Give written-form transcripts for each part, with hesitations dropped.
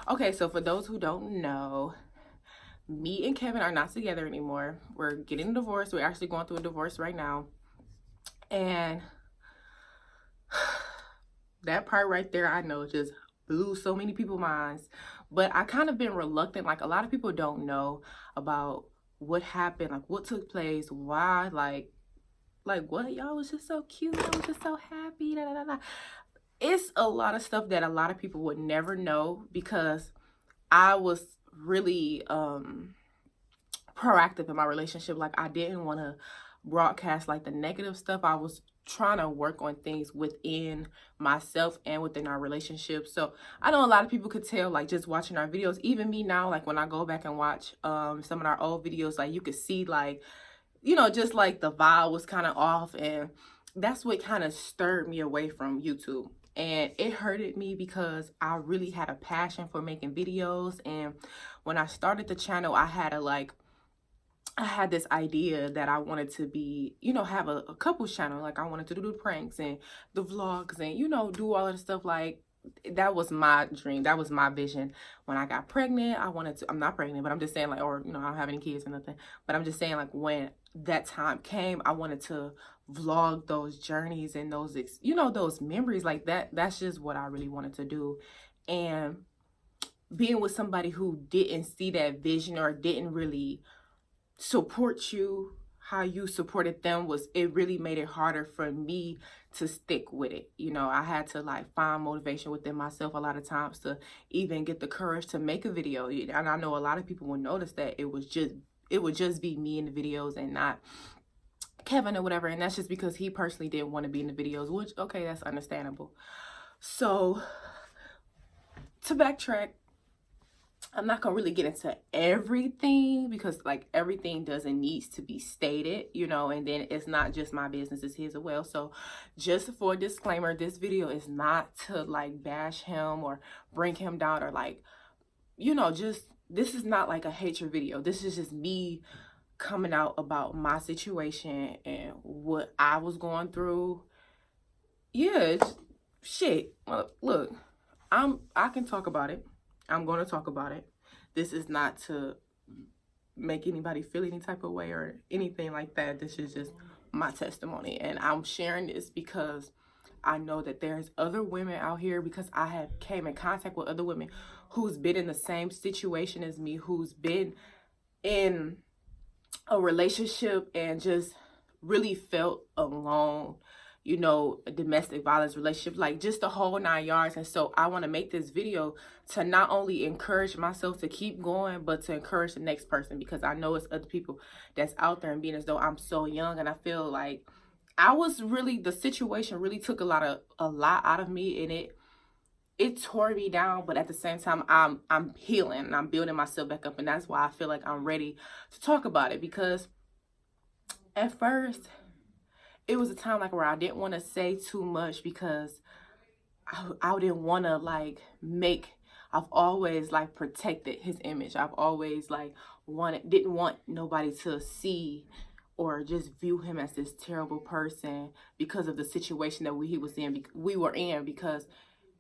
Okay, so for those who don't know, me and Kevin are not together anymore. We're getting a divorce. We're actually going through a divorce right now. And that part right there, I know just blew so many people's minds. But I kind of been reluctant. Like, a lot of people don't know about what happened, like what took place, why, like what, y'all was just so cute, I was just so happy, da, da, da, da. It's a lot of stuff that a lot of people would never know because I was really proactive in my relationship. Like, I didn't want to broadcast like the negative stuff. I was trying to work on things within myself and within our relationship. So I know a lot of people could tell, like, just watching our videos, even me now, like when I go back and watch some of our old videos, like you could see, like, just like the vibe was kind of off. And that's what kind of stirred me away from YouTube. And it hurted me because I really had a passion for making videos. And when I started the channel, I had this idea that I wanted to be, have a couples channel. Like, I wanted to do the pranks and the vlogs and, do all of the stuff. Like, that was my dream. That was my vision. When I got pregnant, I'm not pregnant, but I'm just saying, like, or, I don't have any kids or nothing. But I'm just saying, like, when that time came, I wanted to vlog those journeys and those memories. Like, that's just what I really wanted to do. And being with somebody who didn't see that vision or didn't really support you how you supported them, it really made it harder for me to stick with it. I had to like find motivation within myself a lot of times to even get the courage to make a video. And I know a lot of people will notice that it would just be me in the videos and not Kevin or whatever. And that's just because he personally didn't want to be in the videos, which, okay, that's understandable. So to backtrack, I'm not gonna really get into everything because, like, everything doesn't need to be stated, and then it's not just my business, it's his as well. So just for a disclaimer, this video is not to like bash him or bring him down or like, this is not like a hatred video. This is just me coming out about my situation and what I was going through. Yeah, it's shit. Well, look, I can talk about it. I'm going to talk about it. This is not to make anybody feel any type of way or anything like that. This is just my testimony. And I'm sharing this because I know that there's other women out here, because I have came in contact with other women who's been in the same situation as me, who's been in a relationship and just really felt alone, a domestic violence relationship, like just the whole 9 yards. And so I want to make this video to not only encourage myself to keep going, but to encourage the next person, because I know it's other people that's out there and being as though I'm so young. And I feel like the situation really took a lot out of me, and it tore me down. But at the same time, I'm healing and I'm building myself back up. And that's why I feel like I'm ready to talk about it, because at first it was a time like where I didn't want to say too much because I didn't want to I've always like protected his image. I've always like didn't want nobody to see or just view him as this terrible person because of the situation that we were in, because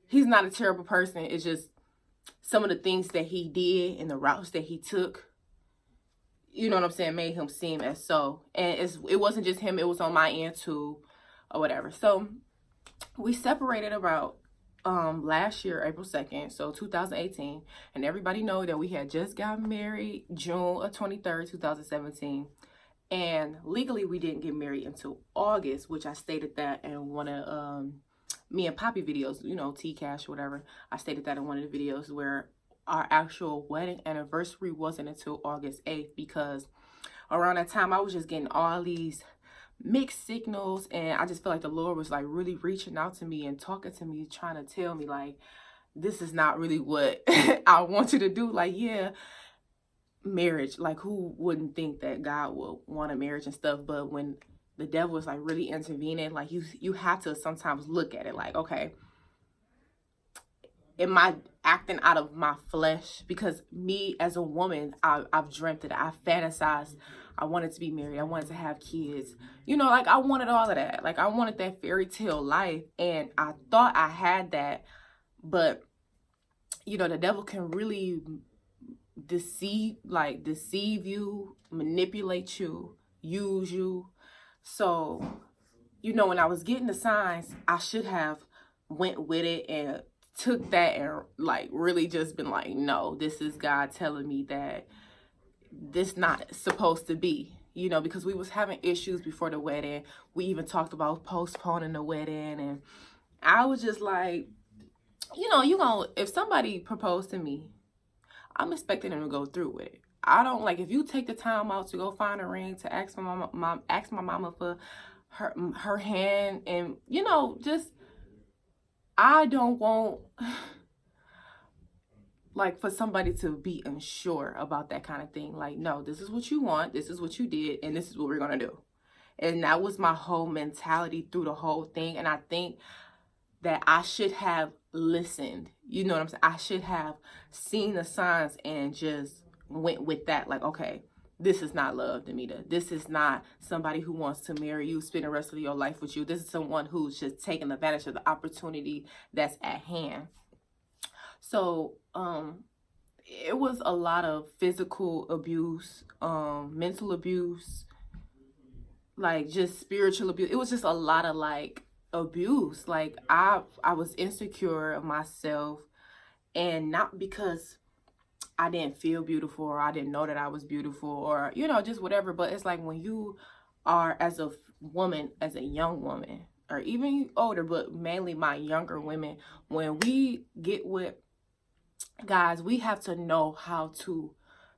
he's not a terrible person. It's just some of the things that he did and the routes that he took, you know what I'm saying, made him seem as so. And it wasn't just him, it was on my end too, or whatever. So we separated about last year, April 2nd, so 2018. And everybody know that we had just got married June 23rd, 2017. And legally we didn't get married until August, which I stated that in one of me and Poppy videos, T-Cash, whatever. I stated that in one of the videos where our actual wedding anniversary wasn't until August 8th, because around that time I was just getting all these mixed signals, and I just felt like the Lord was like really reaching out to me and talking to me, trying to tell me like, this is not really what I want you to do. Like, yeah, marriage, like who wouldn't think that God would want a marriage and stuff? But when the devil is like really intervening, like you have to sometimes look at it like, okay, am I acting out of my flesh? Because me as a woman, I've dreamt it. I fantasized. I wanted to be married. I wanted to have kids. Like I wanted all of that. Like I wanted that fairy tale life. And I thought I had that. But you know, the devil can really deceive you, manipulate you, use you. So, you know, when I was getting the signs, I should have went with it and took that and like really just been like, no, this is God telling me that this not supposed to be, you know, because we was having issues before the wedding. We even talked about postponing the wedding, and I was just like, you know, if somebody proposed to me, I'm expecting them to go through with it. I don't like if you take the time out to go find a ring, to ask my mama for her hand, and you know, just I don't want like for somebody to be unsure about that kind of thing. Like, no, this is what you want, this is what you did, and this is what we're gonna do. And that was my whole mentality through the whole thing. And I think that I should have listened. You know what I'm saying? I should have seen the signs and just went with that. Like, okay, this is not love, Demita. This is not somebody who wants to marry you, spend the rest of your life with you. This is someone who's just taking advantage of the opportunity that's at hand. So, it was a lot of physical abuse, mental abuse, like just spiritual abuse. It was just a lot of like abuse. Like I was insecure of myself, and not because I didn't feel beautiful or I didn't know that I was beautiful or, you know, just whatever. But it's like when you are as a woman, as a young woman, or even older, but mainly my younger women, when we get with guys, we have to know how to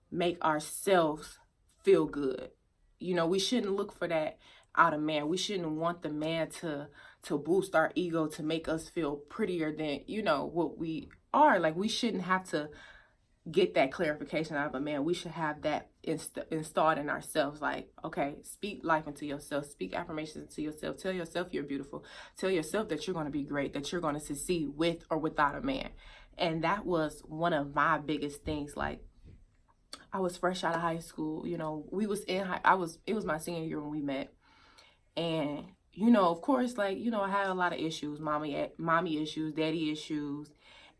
make ourselves feel good. You know, we shouldn't look for that out of man. We shouldn't want the man to boost our ego, to make us feel prettier than, you know, what we are. Like, we shouldn't have to get that clarification out of a man. We should have that installed in ourselves. Like, okay, speak life into yourself, speak affirmations into yourself, tell yourself you're beautiful, tell yourself that you're going to be great, that you're going to succeed with or without a man. And that was one of my biggest things. Like, I was fresh out of high school, you know, it was my senior year when we met. And, you know, of course, like, you know, I had a lot of issues, mommy issues, daddy issues.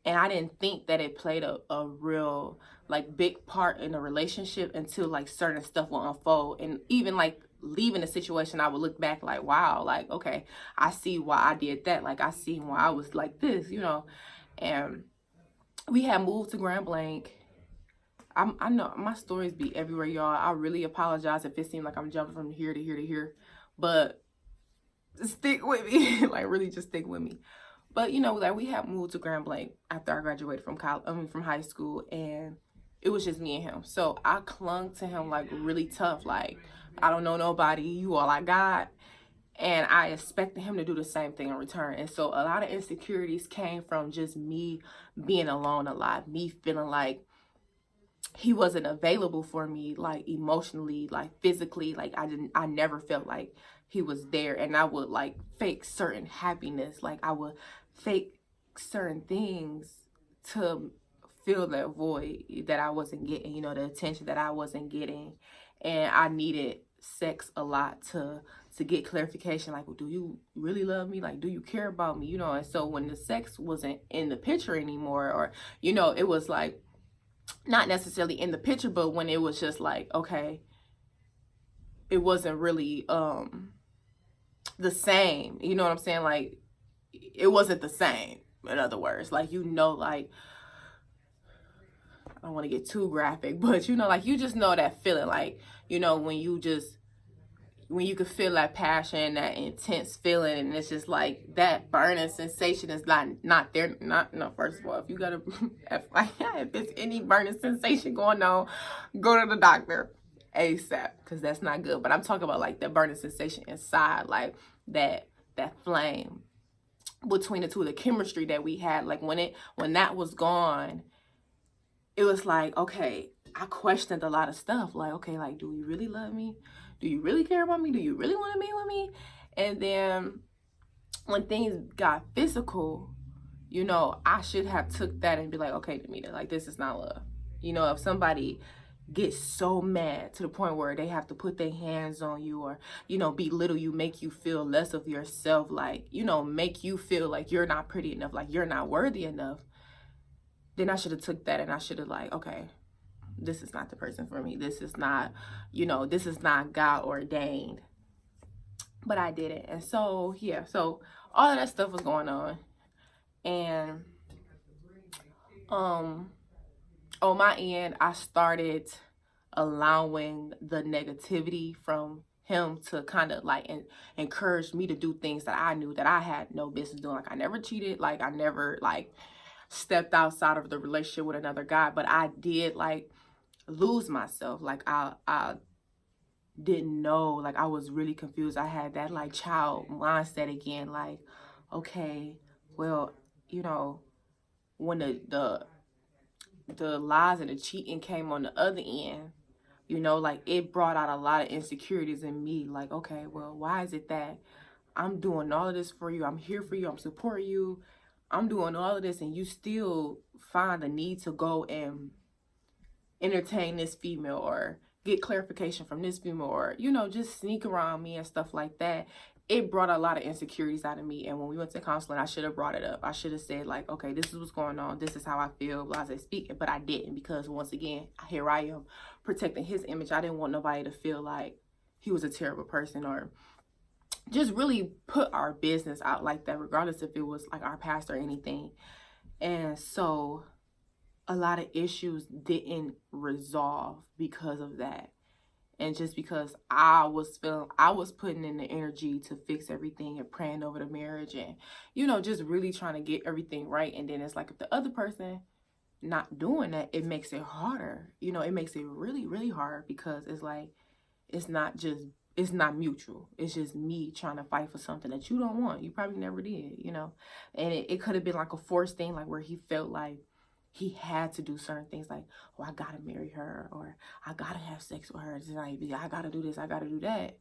And I didn't think that it played a real, like, big part in the relationship until, like, certain stuff will unfold. And even, like, leaving the situation, I would look back like, wow, like, okay, I see why I did that. Like, I see why I was like this, you know. And we had moved to Grand Blanc. I know my stories be everywhere, y'all. I really apologize if it seems like I'm jumping from here to here to here. But stick with me. Like, really just stick with me. But, you know, like, we had moved to Grand Blanc after I graduated from from high school, and it was just me and him. So I clung to him, like, really tough. Like, I don't know nobody. You all I got. And I expected him to do the same thing in return. And so a lot of insecurities came from just me being alone a lot, me feeling like he wasn't available for me, like, emotionally, like, physically. Like, I never felt like he was there. And I would, like, fake certain happiness. Like, I would fake certain things to fill that void that I wasn't getting, you know, the attention that I wasn't getting. And I needed sex a lot to get clarification. Like, well, do you really love me? Like, do you care about me? You know. And so when the sex wasn't in the picture anymore, or, you know, it was like not necessarily in the picture, but when it was just like, okay, it wasn't really the same, you know what I'm saying? Like, it wasn't the same, in other words. Like, you know, like, I don't want to get too graphic, but, you know, like, you just know that feeling, like, you know, when you could feel that passion, that intense feeling, and it's just like that burning sensation is not there. No, first of all, if you got if there's any burning sensation going on, go to the doctor ASAP, because that's not good. But I'm talking about, like, that burning sensation inside, like that flame between the two, the chemistry that we had. Like, when that was gone, it was like, okay, I questioned a lot of stuff. Like, okay, like, do you really love me? Do you really care about me? Do you really want to be with me? And then when things got physical, you know, I should have took that and be like, okay, Demita, like, this is not love. You know, if somebody gets so mad to the point where they have to put their hands on you, or, you know, belittle you, make you feel less of yourself, like, you know, make you feel like you're not pretty enough, like you're not worthy enough, then I should have took that and I should have like, okay, this is not the person for me. This is not, this is not God ordained. But I didn't. And so, yeah, so all of that stuff was going on. And on my end, I started allowing the negativity from him to kind of like encourage me to do things that I knew that I had no business doing. Like I never cheated, like I never like stepped outside of the relationship with another guy, but I did like lose myself. Like I didn't know, like I was really confused. I had that like child mindset again, like, okay, well, when the lies and the cheating came on the other end, like it brought out a lot of insecurities in me. Like, okay, well, why is it that I'm doing all of this for you? I'm here for you. I'm supporting you. I'm doing all of this and you still find the need to go and entertain this female or get clarification from this female or, just sneak around me and stuff like that. It brought a lot of insecurities out of me. And when we went to counseling, I should have brought it up. I should have said like, okay, this is what's going on. This is how I feel. Blah, blah, speaking. But I didn't, because once again, here I am protecting his image. I didn't want nobody to feel like he was a terrible person or just really put our business out like that, regardless if it was like our past or anything. And so a lot of issues didn't resolve because of that. And just because I was putting in the energy to fix everything and praying over the marriage and, just really trying to get everything right. And then it's like, if the other person not doing that, it makes it harder. It makes it really, really hard, because it's like, it's not mutual. It's just me trying to fight for something that you don't want. You probably never did, and it could have been like a forced thing, like where he felt like he had to do certain things, like, oh, I gotta marry her, or I gotta have sex with her. It's like, I gotta do this, I gotta do that,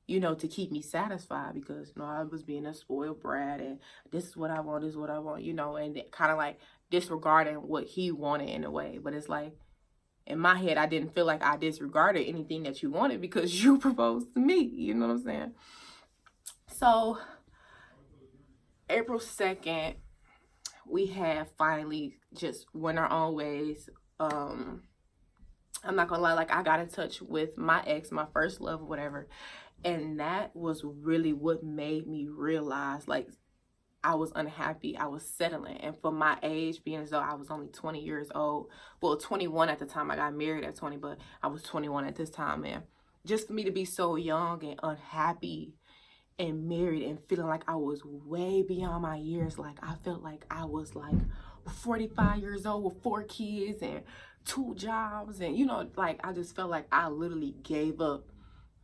to keep me satisfied, because I was being a spoiled brat, and this is what I want, this is what I want, and kind of like disregarding what he wanted in a way. But it's like, in my head, I didn't feel like I disregarded anything that you wanted, because you proposed to me. You know what I'm saying? So April 2nd, we had finally just went our own ways. I'm not gonna lie, like I got in touch with my ex, my first love or whatever. And that was really what made me realize, like, I was unhappy. I was settling. And for my age, being as though I was only 20 years old, well, 21 at the time. I got married at 20, but I was 21 at this time, man. Just for me to be so young and unhappy and married and feeling like I was way beyond my years. Like I felt like I was like 45 years old with 4 kids and 2 jobs. And, like I just felt like I literally gave up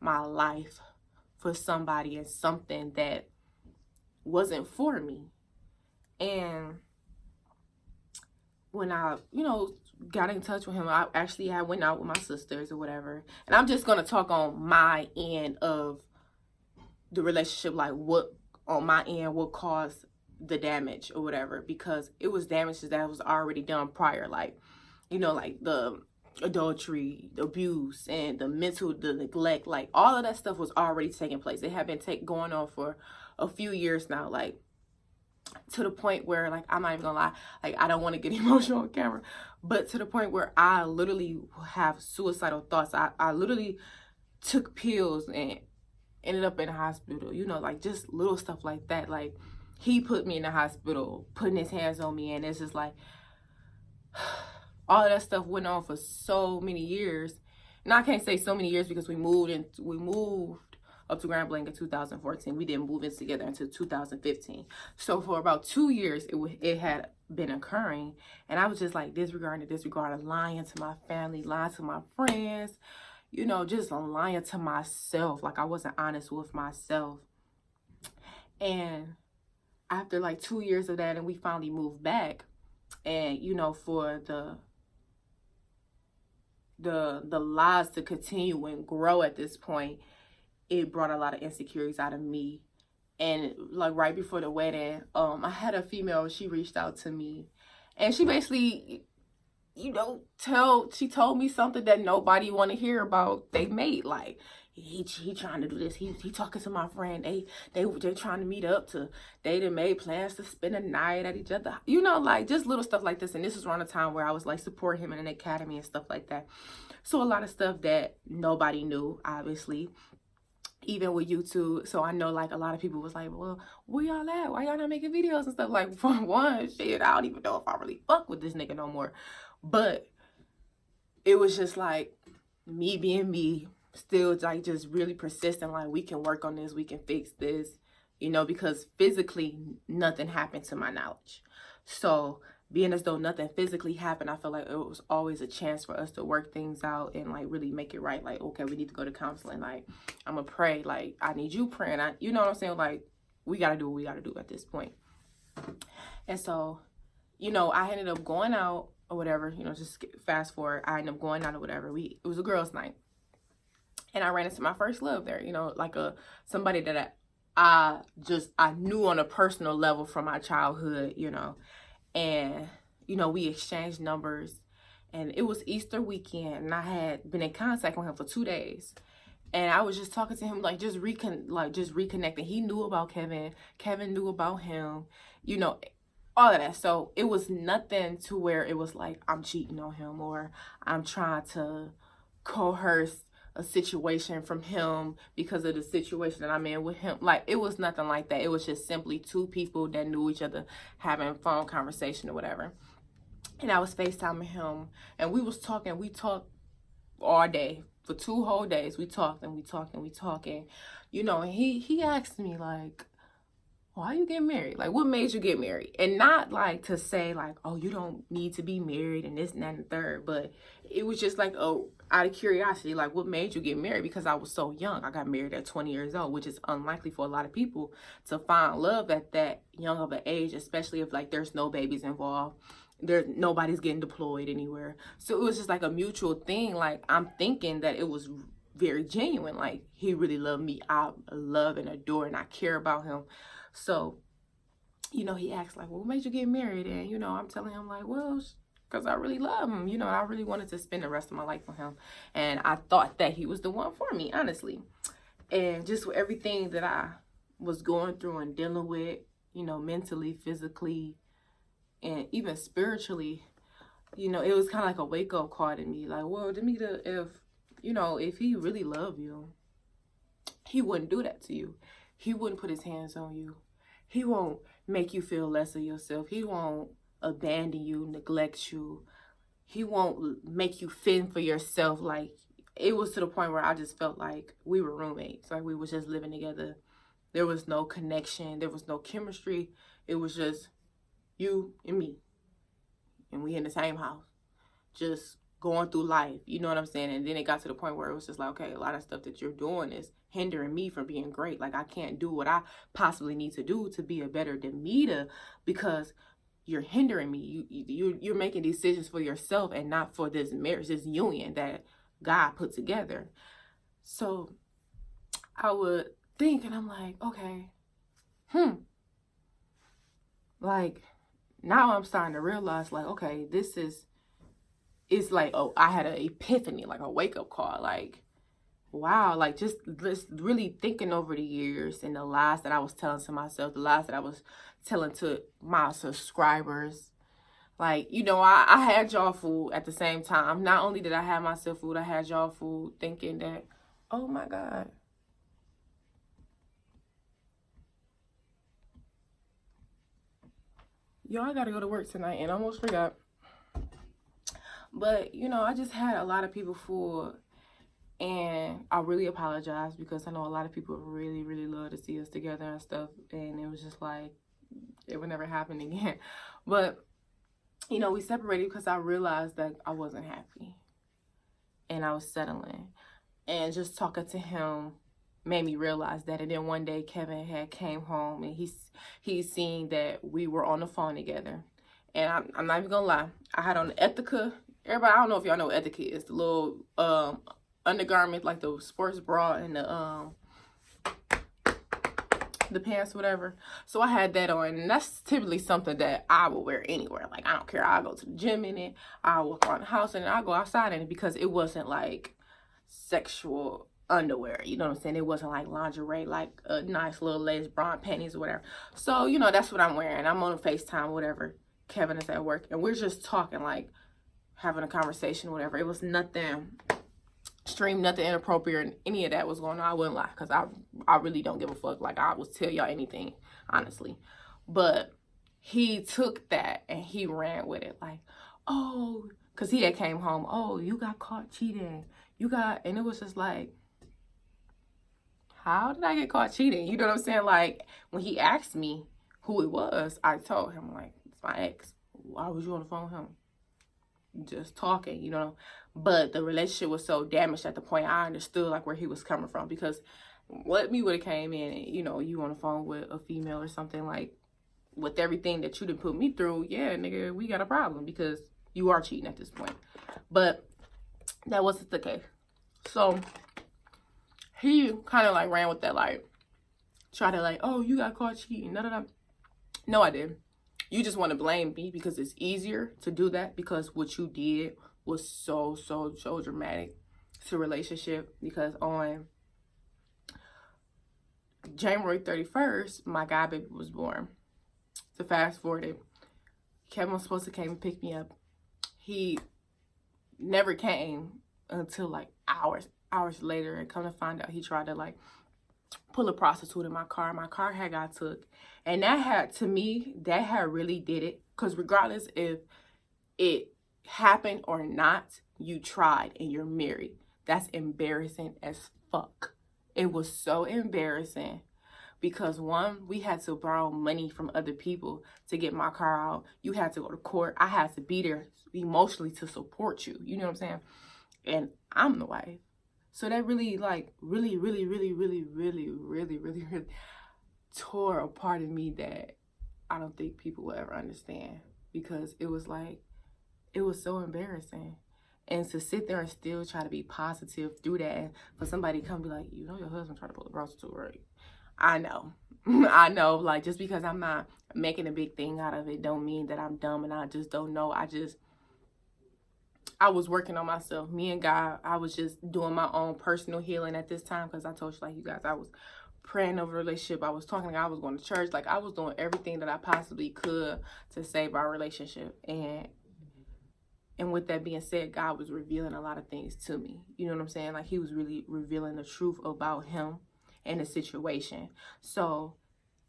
my life for somebody and something that wasn't for me. And when I, got in touch with him, I went out with my sisters or whatever. And I'm just going to talk on my end of the relationship, like what on my end what caused the damage or whatever, because it was damage that was already done prior, like like the adultery, the abuse, and the neglect, like all of that stuff was already taking place. It had been going on for a few years now, like to the point where, like, I'm not even gonna lie, like I don't want to get emotional on camera, but to the point where I literally have suicidal thoughts. I literally took pills and ended up in the hospital, like just little stuff like that. Like he put me in the hospital, putting his hands on me, and it's just like all of that stuff went on for so many years. Now I can't say so many years because we moved up to Grand Blanc in 2014. We didn't move in together until 2015. So for about 2 years, it had been occurring, and I was just like disregarding, lying to my family, lying to my friends, just lying to myself. Like I wasn't honest with myself. And after like 2 years of that, and we finally moved back, and for the lies to continue and grow at this point, it brought a lot of insecurities out of me. And like right before the wedding, I had a female, she reached out to me, and she basically, she told me something that nobody want to hear about they mate. Like, he trying to do this. He talking to my friend. They trying to meet up to. They done made plans to spend a night at each other. You know, like just little stuff like this. And this was around the time where I was like supporting him in an academy and stuff like that. So a lot of stuff that nobody knew, obviously, even with YouTube. So I know like a lot of people was like, well, where y'all at? Why y'all not making videos and stuff? Like, for one, shit, I don't even know if I really fuck with this nigga no more. But it was just like me being me, still like just really persistent, like we can work on this, we can fix this, you know, because physically nothing happened to my knowledge. So being as though nothing physically happened, I feel like it was always a chance for us to work things out and like really make it right. Like, okay, we need to go to counseling. Like, I'm gonna pray. Like, I need you praying. You know what I'm saying? Like, we gotta do what we gotta do at this point. And so, you know, I ended up going out or whatever, you know, just fast forward. I ended up going out or whatever. It was a girls' night. And I ran into my first love there, you know, like somebody that I knew on a personal level from my childhood, you know. And, you know, we exchanged numbers, and it was Easter weekend, and I had been in contact with him for 2 days. And I was just talking to him, like just reconnecting. He knew about Kevin. Kevin knew about him, you know, all of that. So it was nothing to where it was like I'm cheating on him or I'm trying to coerce a situation from him because of the situation that I'm in with him. Like, it was nothing like that. It was just simply two people that knew each other having phone conversation or whatever. And I was FaceTiming him, and we talked all day. For 2 whole days, we talked, you know, and he asked me, like, why you get married? Like, what made you get married? And not like to say like, oh, you don't need to be married and this and that and the third, but it was just like, oh, out of curiosity, like, what made you get married? Because I was so young. I got married at 20 years old, which is unlikely for a lot of people to find love at that young of an age, especially if like there's no babies involved. Nobody's getting deployed anywhere. So it was just like a mutual thing. Like, I'm thinking that it was very genuine. Like, he really loved me. I love and adore and I care about him. So, you know, he asked like, well, what made you get married? And, you know, I'm telling him like, well, because I really love him. You know, I really wanted to spend the rest of my life with him. And I thought that he was the one for me, honestly. And just with everything that I was going through and dealing with, you know, mentally, physically, and even spiritually, you know, it was kind of like a wake-up call to me. Like, well, Demetra, if he really loved you, he wouldn't do that to you. He wouldn't put his hands on you. He won't make you feel less of yourself. He won't abandon you, neglect you. He won't make you fend for yourself. Like, it was to the point where I just felt like we were roommates. Like, we was just living together. There was no connection. There was no chemistry. It was just you and me. And we in the same house. Just going through life. You know what I'm saying? And then it got to the point where it was just like, okay, a lot of stuff that you're doing is hindering me from being great. Like, I can't do what I possibly need to do to be a better Demetra because you're hindering me. You're making decisions for yourself and not for this marriage, this union that God put together. So I would think, and I'm like, okay, like, now I'm starting to realize, like, okay, it's like, oh, I had an epiphany, like a wake-up call, like, wow, like just really thinking over the years and the lies that I was telling to myself, the lies that I was telling to my subscribers. Like, you know, I had y'all fooled at the same time. Not only did I have myself fooled, I had y'all fooled thinking that, oh my God. Yo, I gotta go to work tonight and I almost forgot. But, you know, I just had a lot of people fooled. And I really apologize because I know a lot of people really, really love to see us together and stuff. And it was just like, it would never happen again. But, you know, we separated because I realized that I wasn't happy. And I was settling. And just talking to him made me realize that. And then one day Kevin had came home and he's seen that we were on the phone together. And I'm not even going to lie. I had on the Ethica. Everybody, I don't know if y'all know what Ethica is. The little undergarment, like the sports bra and the pants, whatever. So I had that on, and that's typically something that I will wear anywhere. Like, I don't care. I go to the gym in it. I walk around the house in it. I go outside in it because it wasn't like sexual underwear, you know what I'm saying? It wasn't like lingerie, like a nice little lace bra panties or whatever. So, you know, that's what I'm wearing. I'm on FaceTime, whatever. Kevin is at work, and we're just talking, like having a conversation, whatever. It was nothing extreme, nothing inappropriate, any of that was going on. I wouldn't lie, because I really don't give a fuck. Like, I would tell y'all anything, honestly. But he took that and he ran with it, like, oh, because he had came home, oh, you got caught cheating, and it was just like, how did I get caught cheating? You know what I'm saying? Like, when he asked me who it was, I told him, like, it's my ex. Why was you on the phone with him? Just talking, you know? But the relationship was so damaged at the point I understood, like, where he was coming from. Because what me would have came in and, you know, you on the phone with a female or something, like, with everything that you done put me through, yeah, nigga, we got a problem, because you are cheating at this point. But that wasn't the case. So he kind of like ran with that, like, try to like, oh, you got caught cheating. No, I didn't. You just want to blame me because it's easier to do that, because what you did was so dramatic to a relationship. Because on January 31st, my god baby was born. To fast forward it, Kevin was supposed to come and pick me up. He never came until like hours later, and come to find out, he tried to like pull a prostitute in my car. My car had got took, and that had, to me, that had really did it. Because regardless if it happened or not, you tried and you're married. That's embarrassing as fuck. It was so embarrassing, because one, we had to borrow money from other people to get my car out. You had to go to court. I had to be there emotionally to support you. You know what I'm saying? And I'm the wife. So that really, like, really tore a part of me that I don't think people will ever understand. Because it was like, it was so embarrassing. And to sit there and still try to be positive through that, and for somebody to come be like, you know, your husband tried to pull a prostitute, right? I know. I know. Like, just because I'm not making a big thing out of it don't mean that I'm dumb and I just don't know. I was working on myself. Me and God, I was just doing my own personal healing at this time, because I told you, like, you guys, I was praying over a relationship. I was talking to God. I was going to church. Like, I was doing everything that I possibly could to save our relationship. And with that being said, God was revealing a lot of things to me. You know what I'm saying? Like, he was really revealing the truth about him and the situation. So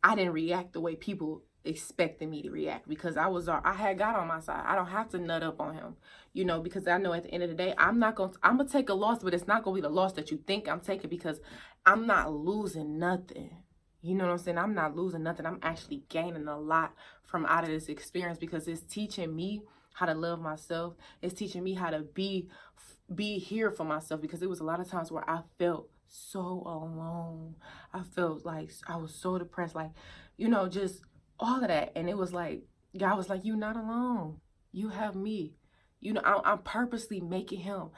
I didn't react the way people expected me to react, because I had God on my side. I don't have to nut up on him, you know, because I know at the end of the day, I'm gonna take a loss, but it's not gonna be the loss that you think I'm taking, because I'm not losing nothing. You know what I'm saying? I'm not losing nothing. I'm actually gaining a lot from out of this experience, because it's teaching me how to love myself. It's teaching me how to be here for myself, because it was a lot of times where I felt so alone. I felt like I was so depressed, like, you know, just all of that. And it was like, God was like, you're not alone. You have me. You know, I'm purposely making him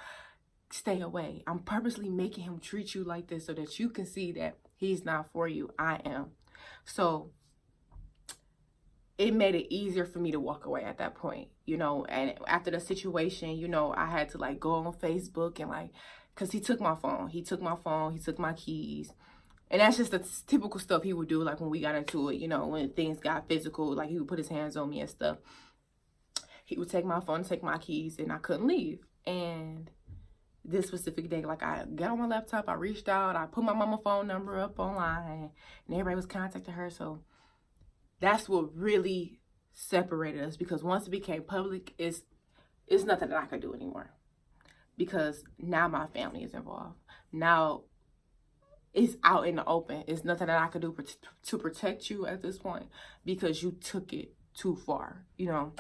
stay away. I'm purposely making him treat you like this so that you can see that he's not for you. I am. So it made it easier for me to walk away at that point, you know. And after the situation, you know, I had to like go on Facebook and like, because he took my phone. He took my keys. And that's just the typical stuff he would do, like when we got into it, you know, when things got physical, like he would put his hands on me and stuff. He would take my phone, take my keys, and I couldn't leave. And this specific day, like, I got on my laptop, I reached out, I put my mama phone number up online, and everybody was contacting her. So that's what really separated us, because once it became public, it's nothing that I could do anymore, because now my family is involved. Now it's out in the open. It's nothing that I could do to protect you at this point, because you took it too far, you know.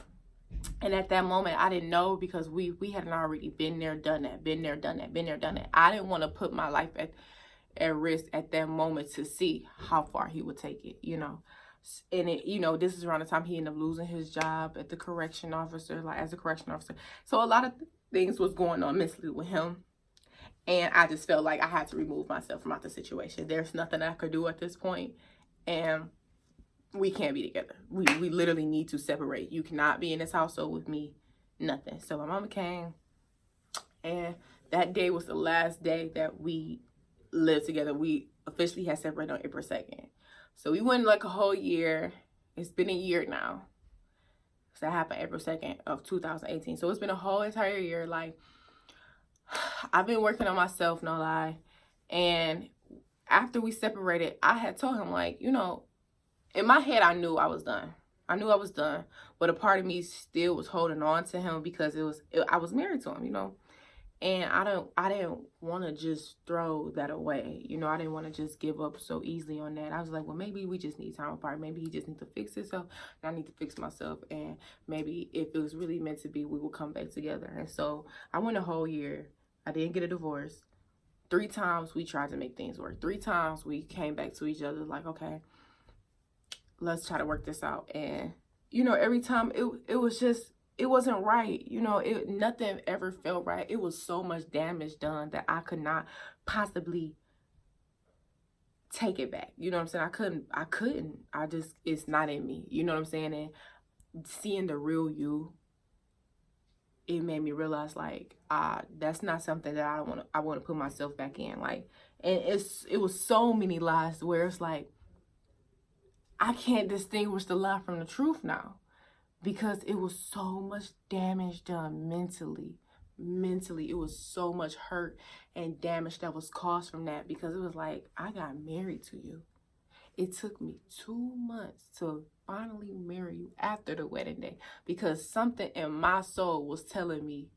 And at that moment, I didn't know, because we hadn't already been there, done that. I didn't want to put my life at risk at that moment to see how far he would take it, you know. And it, you know, this is around the time he ended up losing his job at the correction officer, like as a correction officer. So a lot of things was going on mentally with him. And I just felt like I had to remove myself from out the situation. There's nothing I could do at this point. And we can't be together. We literally need to separate. You cannot be in this household with me. Nothing. So my mama came. And that day was the last day that we lived together. We officially had separated on April 2nd. So we went like a whole year. It's been a year now. So that happened April 2nd of 2018. So it's been a whole entire year. Like, I've been working on myself, no lie. And after we separated, I had told him, like, you know, in my head, I knew I was done. I knew I was done. But a part of me still was holding on to him because I was married to him, you know. And I didn't want to just throw that away. You know, I didn't want to just give up so easily on that. I was like, well, maybe we just need time apart. Maybe he just needs to fix himself, and I need to fix myself. And maybe if it was really meant to be, we will come back together. And so I went a whole year. I didn't get a divorce. 3 times we tried to make things work. 3 times we came back to each other like, okay, let's try to work this out. And, you know, every time it was just, it wasn't right. You know, nothing ever felt right. It was so much damage done that I could not possibly take it back. You know what I'm saying? I couldn't. It's not in me. You know what I'm saying? And seeing the real you, it made me realize, like, that's not something that I want to put myself back in. Like, and it was so many lies where it's like, I can't distinguish the lie from the truth now. Because it was so much damage done mentally. Mentally, it was so much hurt and damage that was caused from that. Because it was like, I got married to you. It took me 2 months to finally marry you after the wedding day. Because something in my soul was telling me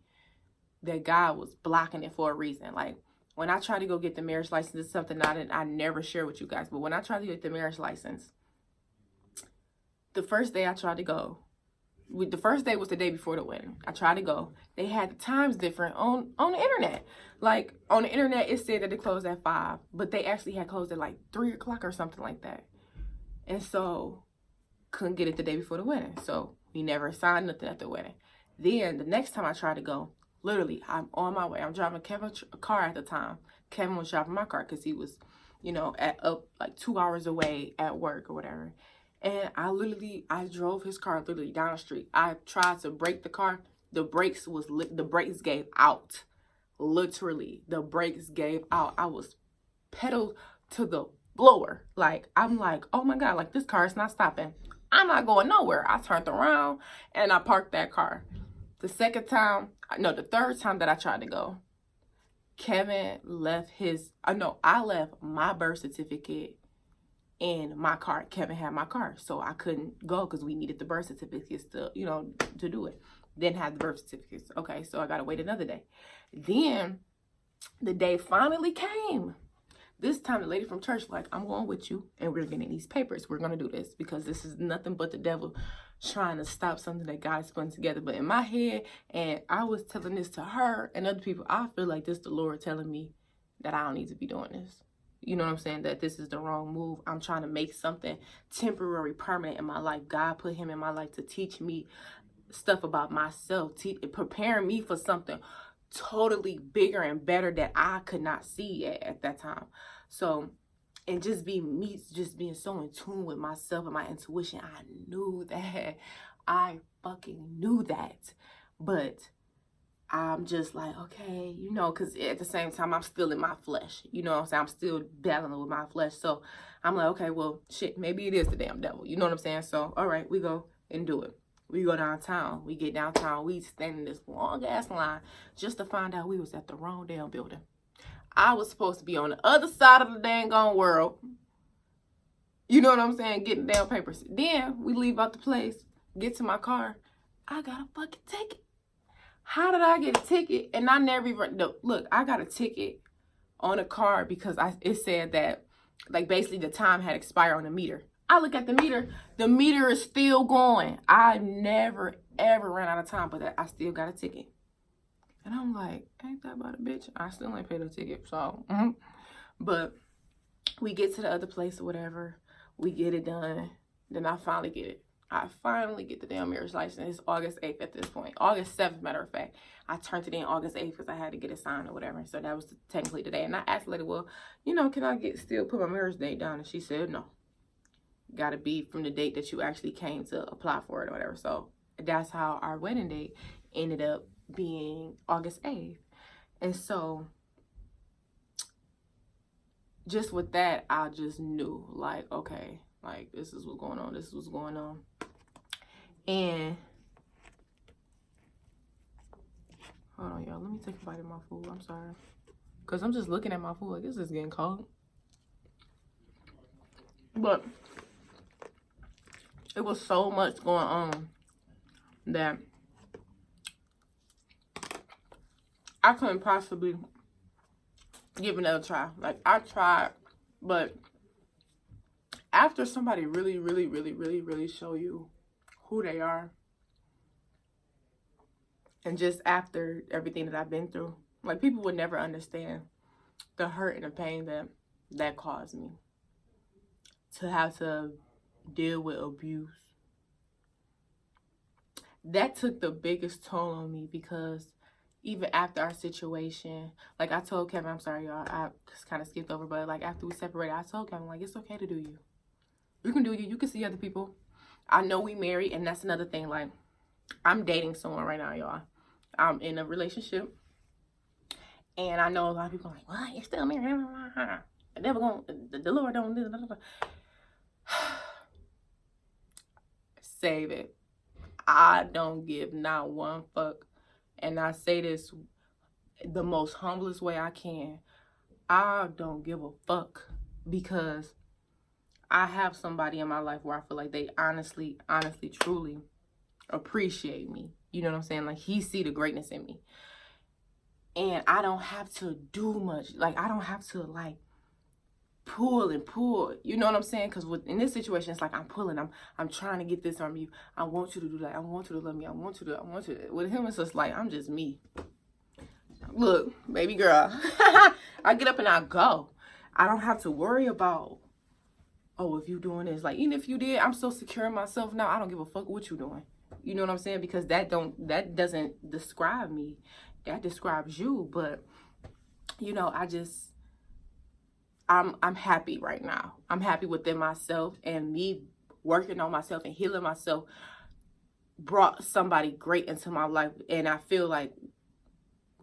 that God was blocking it for a reason. Like, when I tried to go get the marriage license, it's something I never share with you guys. But when I tried to get the marriage license, the first day I tried to go, the first day was the day before the wedding. I tried to go. They had the times different on the internet. Like, on the internet, it said that it closed at 5, but they actually had closed at like 3 o'clock or something like that. And so, couldn't get it the day before the wedding. So, we never signed nothing at the wedding. Then, the next time I tried to go, literally, I'm on my way. I'm driving Kevin's car at the time. Kevin was driving my car because he was, you know, up like 2 hours away at work or whatever. And I drove his car literally down the street. I tried to brake the car. The brakes gave out. Literally, the brakes gave out. I was pedal to the floor. Like, I'm like, oh my God, like, this car is not stopping. I'm not going nowhere. I turned around and I parked that car. The third time that I tried to go, Kevin left I left my birth certificate in my car. Kevin had my car, so I couldn't go because we needed the birth certificates to, you know, to do it. Didn't have the birth certificates. Okay, so I gotta wait another day. Then the day finally came. This time the lady from church was like, I'm going with you and we're getting these papers. We're gonna do this because this is nothing but the devil trying to stop something that God's putting together. But in my head, and I was telling this to her and other people, I feel like this the Lord telling me that I don't need to be doing this. You know what I'm saying? That this is the wrong move. I'm trying to make something temporary, permanent in my life. God put him in my life to teach me stuff about myself, preparing me for something totally bigger and better that I could not see at that time. So, and just being so in tune with myself and my intuition, I knew that. I fucking knew that. But I'm just like, okay, you know, because at the same time, I'm still in my flesh. You know what I'm saying? I'm still battling with my flesh. So I'm like, okay, well, shit, maybe it is the damn devil. You know what I'm saying? So, all right, we go and do it. We go downtown. We get downtown. We stand in this long-ass line just to find out we was at the wrong damn building. I was supposed to be on the other side of the dang gone world. You know what I'm saying? Getting damn papers. Then we leave out the place, get to my car. I got a fucking ticket. How did I get a ticket? And I never even, look, I got a ticket on a car because it said that, like, basically the time had expired on the meter. I look at the meter is still going. I never, ever ran out of time, but I still got a ticket. And I'm like, ain't that about a bitch? I still ain't paid no ticket, so, But we get to the other place or whatever. We get it done. Then I finally get it. I finally get the damn marriage license. It's August 8th at this point. August 7th, matter of fact. I turned it in August 8th because I had to get it signed or whatever. So that was technically today. And I asked the lady, well, you know, can I still put my marriage date down? And she said, no. Got to be from the date that you actually came to apply for it or whatever. So that's how our wedding date ended up being August 8th. And so just with that, I just knew, like, okay, like, this is what's going on. This is what's going on. And hold on, y'all. Let me take a bite of my food. I'm sorry. Because I'm just looking at my food like, this is getting cold. But it was so much going on that I couldn't possibly give another try. Like, I tried, but after somebody really show you who they are, and just after everything that I've been through, like, people would never understand the hurt and the pain that caused me to have to deal with abuse. That took the biggest toll on me, because even after our situation, like, I told Kevin, I'm sorry, y'all, I just kind of skipped over, but, like, after we separated, I told Kevin, like, it's okay to do you. You can do you. You can see other people. I know we married, and that's another thing. Like, I'm dating someone right now, y'all. I'm in a relationship, and I know a lot of people are like, what? You're still married? Never gonna, the Lord don't do it. Save it. I don't give not one fuck. And I say this the most humblest way I can. I don't give a fuck, because I have somebody in my life where I feel like they honestly, truly appreciate me. You know what I'm saying? Like, he see the greatness in me. And I don't have to do much. Like, I don't have to, like, pull and pull. You know what I'm saying? Because in this situation, it's like I'm pulling. I'm trying to get this from you. I want you to do that. I want you to love me. I want you to. With him, it's just like, I'm just me. Look, baby girl. I get up and I go. I don't have to worry about, oh, if you doing this. Like, even if you did, I'm so secure in myself now, I don't give a fuck what you doing. You know what I'm saying? Because that doesn't describe me. That describes you. But, you know, I'm happy right now. I'm happy within myself, and me working on myself and healing myself brought somebody great into my life. And I feel like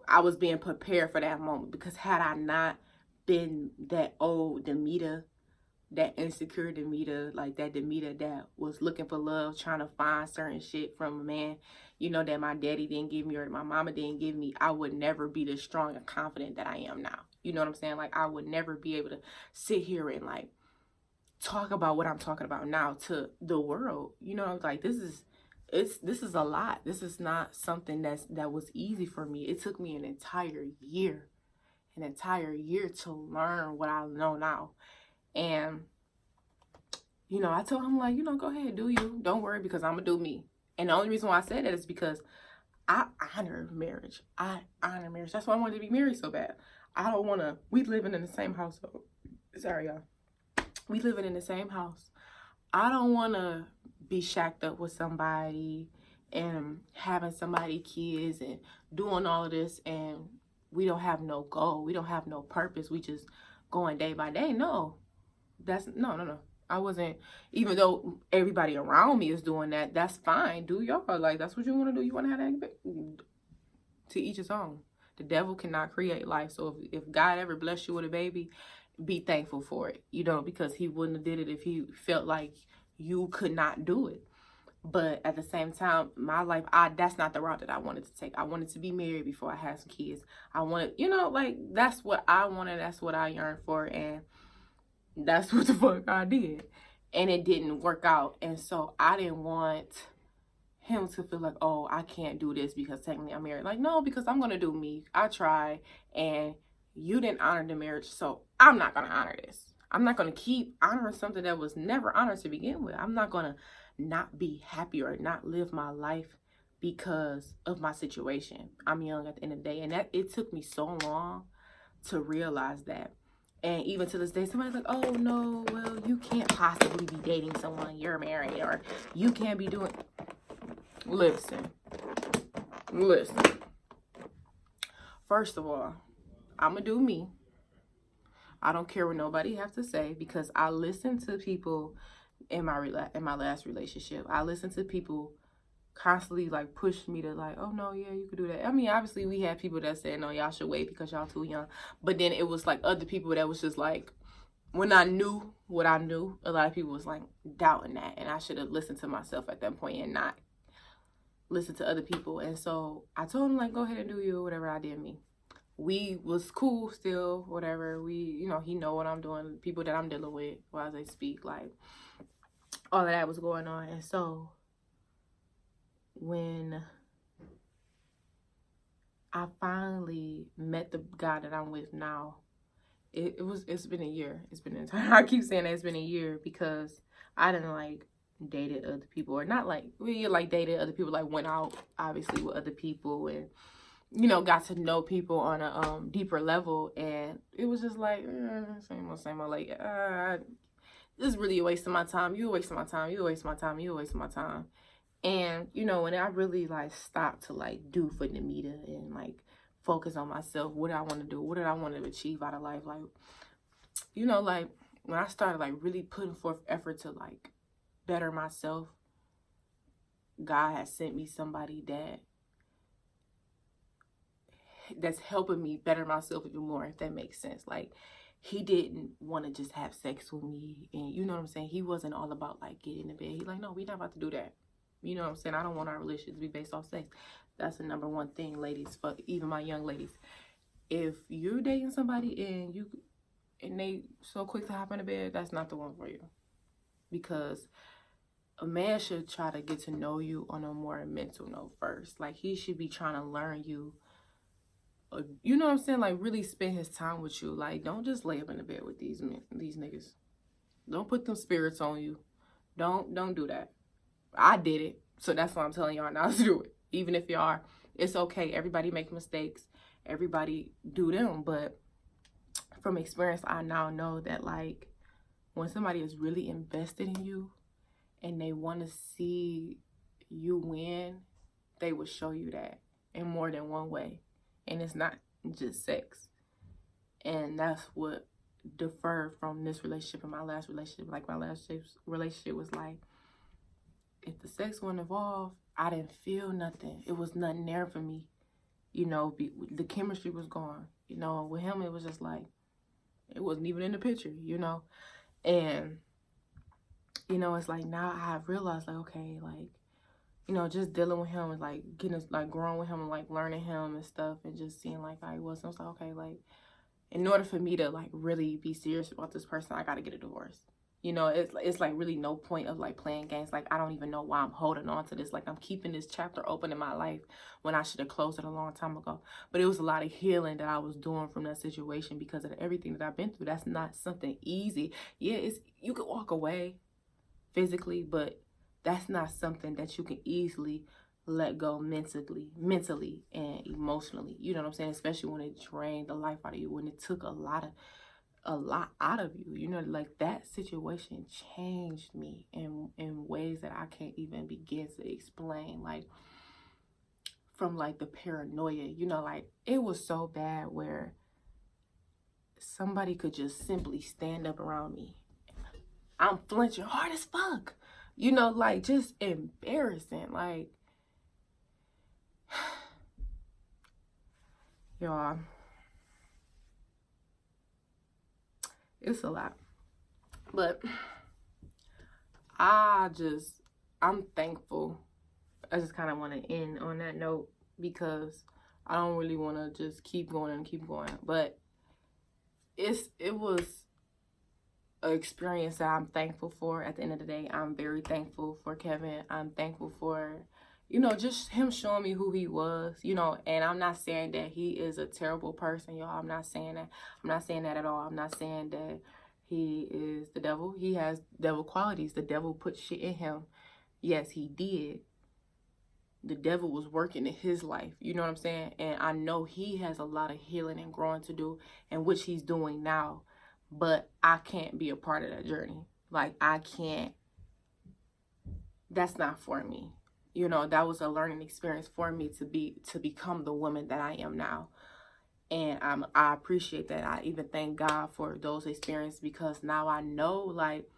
I was being prepared for that moment, because had I not been that old Demita, that insecure Demita, like that Demita that was looking for love, trying to find certain shit from a man, you know, that my daddy didn't give me or my mama didn't give me, I would never be the strong and confident that I am now. You know what I'm saying? Like, I would never be able to sit here and, like, talk about what I'm talking about now to the world. You know, like, this is a lot. This is not something that was easy for me. It took me an entire year to learn what I know now. And, you know, I told him, like, you know, go ahead, do you. Don't worry, because I'm going to do me. And the only reason why I said that is because I honor marriage. I honor marriage. That's why I wanted to be married so bad. I don't want to, we living in the same household. Sorry, y'all. We living in the same house. I don't want to be shacked up with somebody and having somebody kids and doing all of this, and we don't have no goal. We don't have no purpose. We just going day by day. No. No. I wasn't, even though everybody around me is doing that, that's fine. Do y'all. Like, that's what you want to do. You want to have that, to each his own. The devil cannot create life. So if God ever bless you with a baby, be thankful for it, you know, because he wouldn't have did it if he felt like you could not do it. But at the same time, my life, that's not the route that I wanted to take. I wanted to be married before I had some kids. I wanted, you know, like, that's what I wanted. That's what I yearned for. And that's what the fuck I did. And it didn't work out. And so I didn't want him to feel like, oh, I can't do this because technically I'm married. Like, no, because I'm going to do me. I tried, and you didn't honor the marriage, so I'm not going to honor this. I'm not going to keep honoring something that was never honored to begin with. I'm not going to not be happy or not live my life because of my situation. I'm young at the end of the day, and it took me so long to realize that. And even to this day, somebody's like, oh, no, well, you can't possibly be dating someone you're married, or you can't be doing... Listen. First of all, I'm going to do me. I don't care what nobody has to say, because I listened to people in my last relationship. I listened to people constantly, like, push me to, like, oh, no, yeah, you could do that. I mean, obviously, we had people that said, no, y'all should wait because y'all too young. But then it was, like, other people that was just, like, when I knew what I knew, a lot of people was like doubting that, and I should have listened to myself at that point and not listen to other people. And so I told him, like, go ahead and do you, whatever. I did me. We was cool still, whatever. We, you know, he know what I'm doing, people that I'm dealing with while they speak, like, all of that was going on. And so when I finally met the guy that I'm with now, it's been a year. It's been a time. I keep saying that it's been a year because I didn't like dated other people, or not like we like dated other people, like went out obviously with other people, and you know, got to know people on a deeper level. And it was just like same old, like this is really a waste of my time. You a waste of my time. You a waste of my time. You a waste of my time. And you know, when I really like stopped to like do for Namita and like focus on myself, what I want to do, what did I want to achieve out of life, like, you know, like when I started like really putting forth effort to like better myself, God has sent me somebody that's helping me better myself even more, if that makes sense. Like, he didn't want to just have sex with me, and you know what I'm saying, he wasn't all about like getting in bed. He like, no, we not about to do that. You know what I'm saying? I don't want our relationship to be based off sex. That's the number one thing, ladies, for even my young ladies. If you're dating somebody and they so quick to hop in the bed, that's not the one for you. Because a man should try to get to know you on a more mental note first. Like, he should be trying to learn you. You know what I'm saying? Like, really spend his time with you. Like, don't just lay up in the bed with these niggas. Don't put them spirits on you. Don't do that. I did it, so that's why I'm telling y'all not to do it. Even if y'all, it's okay. Everybody make mistakes. Everybody do them. But from experience, I now know that like when somebody is really invested in you and they want to see you win, they will show you that in more than one way. And it's not just sex. And that's what differed from this relationship and my last relationship. Like, my last relationship was like, if the sex wasn't involved, I didn't feel nothing. It was nothing there for me. You know, the chemistry was gone. You know, with him, it was just like, it wasn't even in the picture, you know. And, you know, it's like now I've realized, like, okay, like, you know, just dealing with him and like getting, like, growing with him and like learning him and stuff, and just seeing like how he was. And I was like, okay, like, in order for me to like really be serious about this person, I got to get a divorce. You know, it's like really no point of like playing games. Like, I don't even know why I'm holding on to this. Like, I'm keeping this chapter open in my life when I should have closed it a long time ago. But it was a lot of healing that I was doing from that situation because of everything that I've been through. That's not something easy. Yeah, you could walk away physically, but that's not something that you can easily let go mentally and emotionally. You know what I'm saying? Especially when it drained the life out of you, when it took a lot out of you. You know, like, that situation changed me in ways that I can't even begin to explain. Like, from like the paranoia, you know, like, it was so bad where somebody could just simply stand up around me. I'm flinching hard as fuck. You know, like, just embarrassing. Like, y'all, it's a lot. But I'm thankful. I just kind of want to end on that note because I don't really want to just keep going. But it was an experience that I'm thankful for. At the end of the day, I'm very thankful for Kevin. I'm thankful for, you know, just him showing me who he was, you know. And I'm not saying that he is a terrible person, y'all. I'm not saying that. I'm not saying that at all. I'm not saying that he is the devil. He has devil qualities. The devil put shit in him. Yes, he did. The devil was working in his life. You know what I'm saying? And I know he has a lot of healing and growing to do, and which he's doing now. But I can't be a part of that journey. Like, I can't. That's not for me. You know, that was a learning experience for me to become the woman that I am now. And I appreciate that. I even thank God for those experiences, because now I know, like,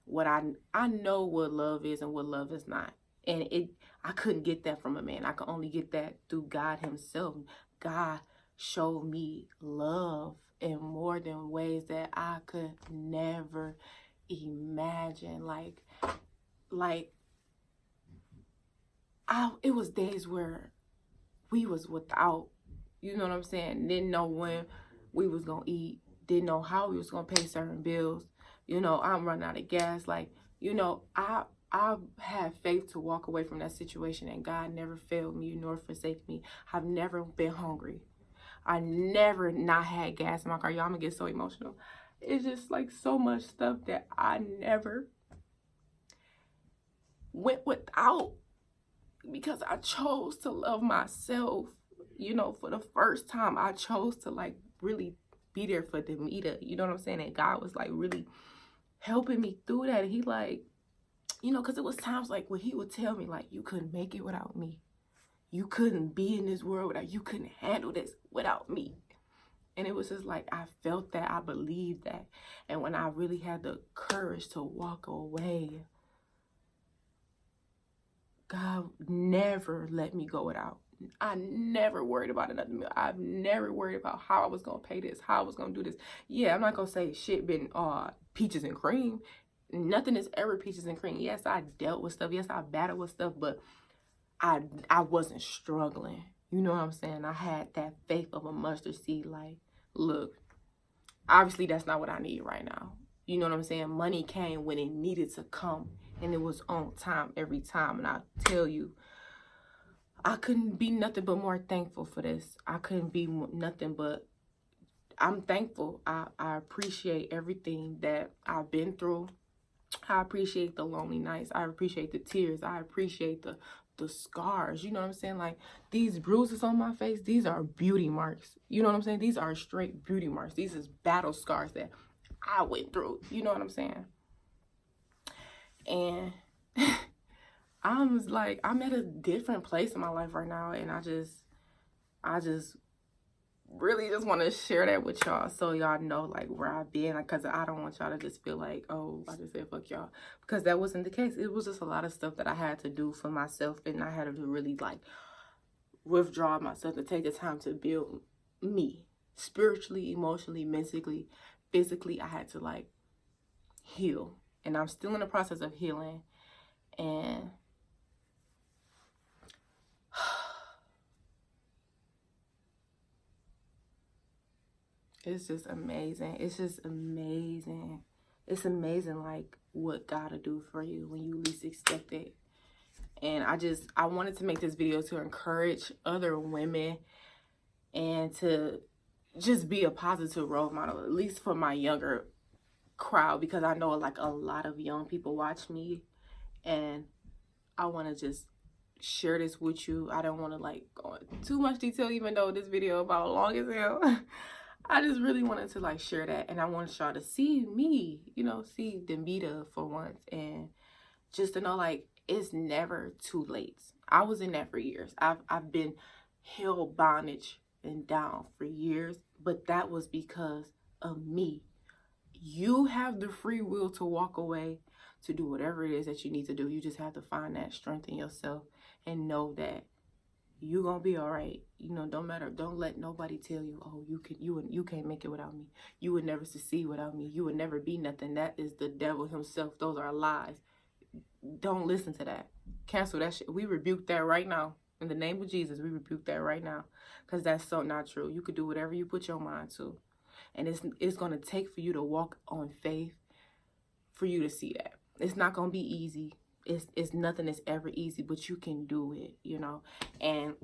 what I know what love is and what love is not. And I couldn't get that from a man. I could only get that through God himself. God showed me love in more than ways that I could never imagine. It was days where we was without, you know what I'm saying? Didn't know when we was gonna eat, didn't know how we was gonna pay certain bills. You know, I'm running out of gas. Like, you know, I had faith to walk away from that situation, and God never failed me nor forsake me. I've never been hungry. I never not had gas in my car. Y'all, I'm gonna get so emotional. It's just like so much stuff that I never went without, because I chose to love myself. You know, for the first time, I chose to like really be there for Demita. You know what I'm saying? And God was like really helping me through that. And he like, you know, because it was times like when he would tell me like, you couldn't make it without me. You couldn't be in this world without, you couldn't handle this without me. And it was just like, I felt that, I believed that. And when I really had the courage to walk away, God never let me go without. I never worried about another meal. I've never worried about how I was going to pay this, how I was going to do this. Yeah, I'm not going to say shit been peaches and cream. Nothing is ever peaches and cream. Yes, I dealt with stuff. Yes, I battled with stuff, but I wasn't struggling. You know what I'm saying? I had that faith of a mustard seed. Like, look, obviously that's not what I need right now. You know what I'm saying? Money came when it needed to come, and it was on time every time. And I tell you, I couldn't be nothing but more thankful for this. I couldn't be nothing but, I'm thankful. I appreciate everything that I've been through. I appreciate the lonely nights. I appreciate the tears. I appreciate the scars. You know what I'm saying? Like, these bruises on my face, these are beauty marks. You know what I'm saying? These are straight beauty marks. These is battle scars that I went through. You know what I'm saying? And I'm like, I'm at a different place in my life right now, and I just really just want to share that with y'all, so y'all know like where I've been, because I don't want y'all to just feel like, oh, I just said fuck y'all, because that wasn't the case. It was just a lot of stuff that I had to do for myself, and I had to really like withdraw myself to take the time to build me spiritually, emotionally, mentally, physically. I had to like heal, and I'm still in the process of healing. And it's just amazing. It's just amazing. It's amazing, like, what God will do for you when you least expect it. And I wanted to make this video to encourage other women and to just be a positive role model, at least for my younger crowd, because I know like a lot of young people watch me, and I want to just share this with you. I don't want to like go into too much detail, even though this video about long as hell. I just really wanted to like share that, and I want y'all to see me, you know, see Demita for once, and just to know like it's never too late. I was in that for years. I've been held bondage and down for years, but that was because of me. You have the free will to walk away, to do whatever it is that you need to do. You just have to find that strength in yourself and know that you're gonna be all right. You know, don't matter. Don't let nobody tell you, oh, you can't make it without me. You would never succeed without me. You would never be nothing. That is the devil himself. Those are lies. Don't listen to that. Cancel that shit. We rebuke that right now. In the name of Jesus, we rebuke that right now. Because that's so not true. You could do whatever you put your mind to. And it's going to take for you to walk on faith for you to see that. It's not going to be easy. It's nothing that's ever easy, but you can do it, you know. And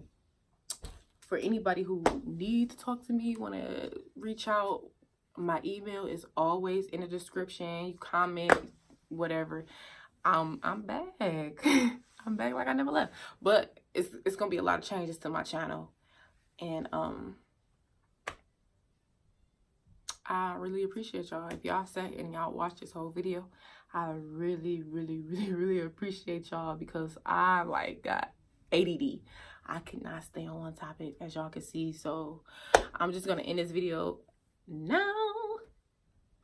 for anybody who needs to talk to me, want to reach out, my email is always in the description. You comment, whatever. I'm back. I'm back like I never left. But it's gonna be a lot of changes to my channel, and I really appreciate y'all. If y'all sat and y'all watched this whole video, I really, really, really, really appreciate y'all, because I like got ADD. I cannot stay on one topic, as y'all can see. So I'm just gonna end this video now.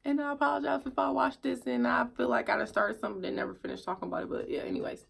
And I apologize if I watched this and I feel like I done started something and never finished talking about it. But yeah, anyways.